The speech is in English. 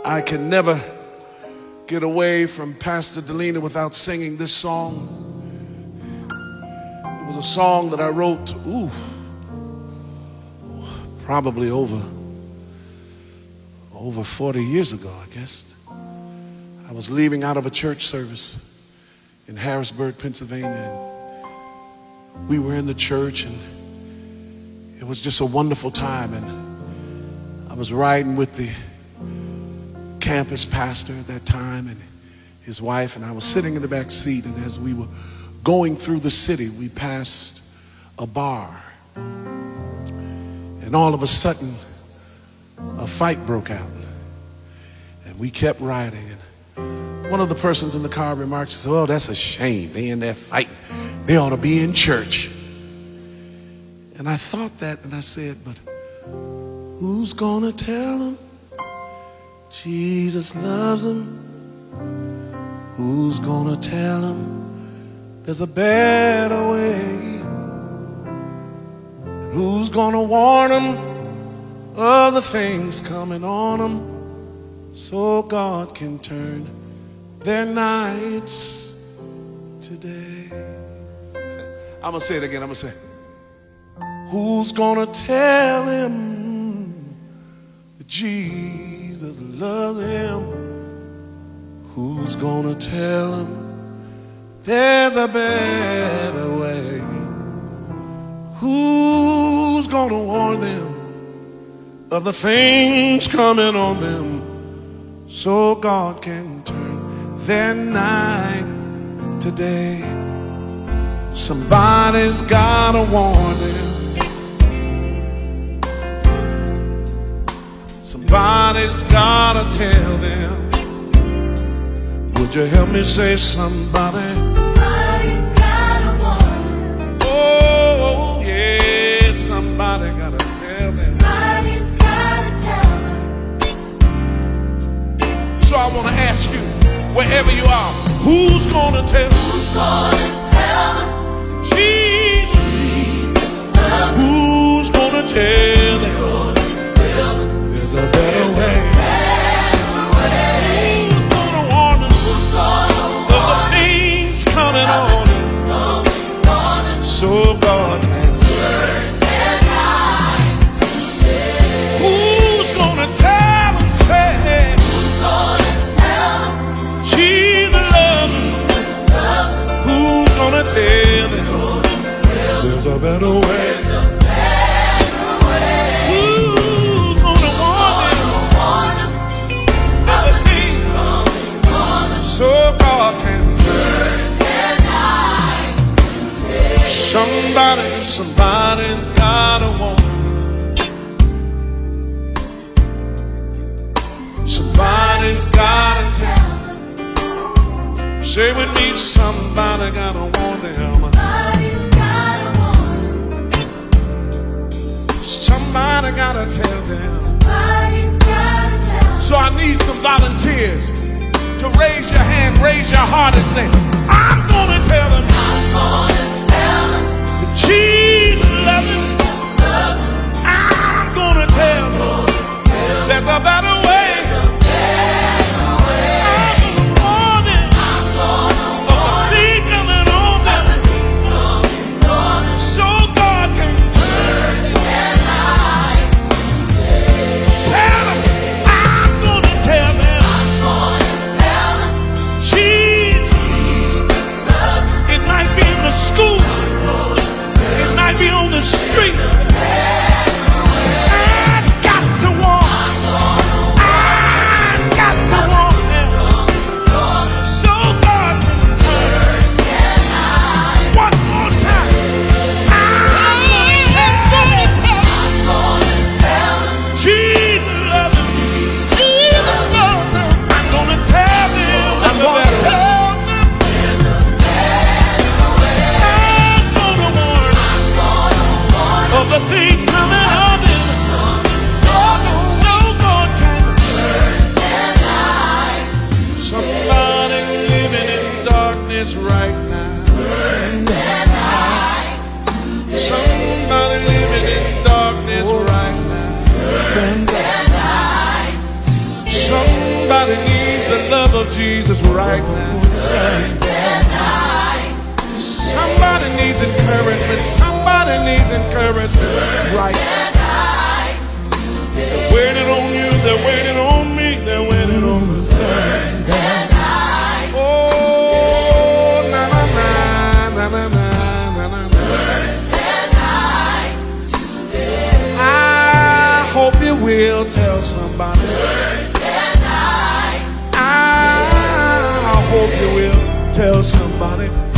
I can never get away from Pastor Delina without singing this song. It was a song that I wrote, probably over 40 years ago, I guess. I was leaving out of a church service in Harrisburg, Pennsylvania. And we were in the church, and it was just a wonderful time. And I was riding with the campus pastor at that time and his wife, and I was sitting in the back seat. And as we were going through the city, we passed a bar, and all of a sudden a fight broke out, and we kept riding. And one of the persons in the car remarked, "Oh, that's a shame. They in there fighting. They ought to be in church." And I thought that, and I said, but who's gonna tell them Jesus loves them? Who's gonna tell them there's a better way? Who's gonna warn them of the things coming on them so God can turn their nights today? I'm gonna say it again. I'm gonna say, who's gonna tell him that Jesus loves him? Who's gonna tell him there's a better way? Who's gonna warn them of the things coming on them so God can turn their night today? Somebody's gotta warn them. Somebody's gotta tell them. Would you help me say somebody? Somebody's gotta warn them. Oh, yeah, somebody gotta tell them. Somebody's gotta tell them. So I want to ask you, wherever you are, who's gonna tell them? Who's gonna tell them Jesus. Jesus loves them? Who's gonna tell them there's a better way? Who's gonna warn them of the things coming on them so God can turn their night today? Who's gonna tell them, say, Who's gonna tell them Jesus loves them? Jesus loves them? Who's gonna tell them there's a better way? Who's gonna warn them of the things so God can turn Their night today. Somebody's gotta warn them. Somebody's gotta tell them. Say with me, somebody gotta warn them. Somebody's gotta warn them. Somebody gotta tell them. Somebody's gotta tell them. So I need some volunteers to raise your hand, raise your heart, and say, I'm gonna tell them I'm gonna tell them that Jesus loves them. Jesus loves them. I'm gonna tell them there's a better way. On the street, I got to walk. Somebody needs the love of Jesus right now. Somebody needs encouragement. Somebody needs encouragement right now. They're waiting on you. They're waiting on me. They're waiting on me. Oh, na na na na na na na na. I hope you will tell somebody. I hope you will tell somebody.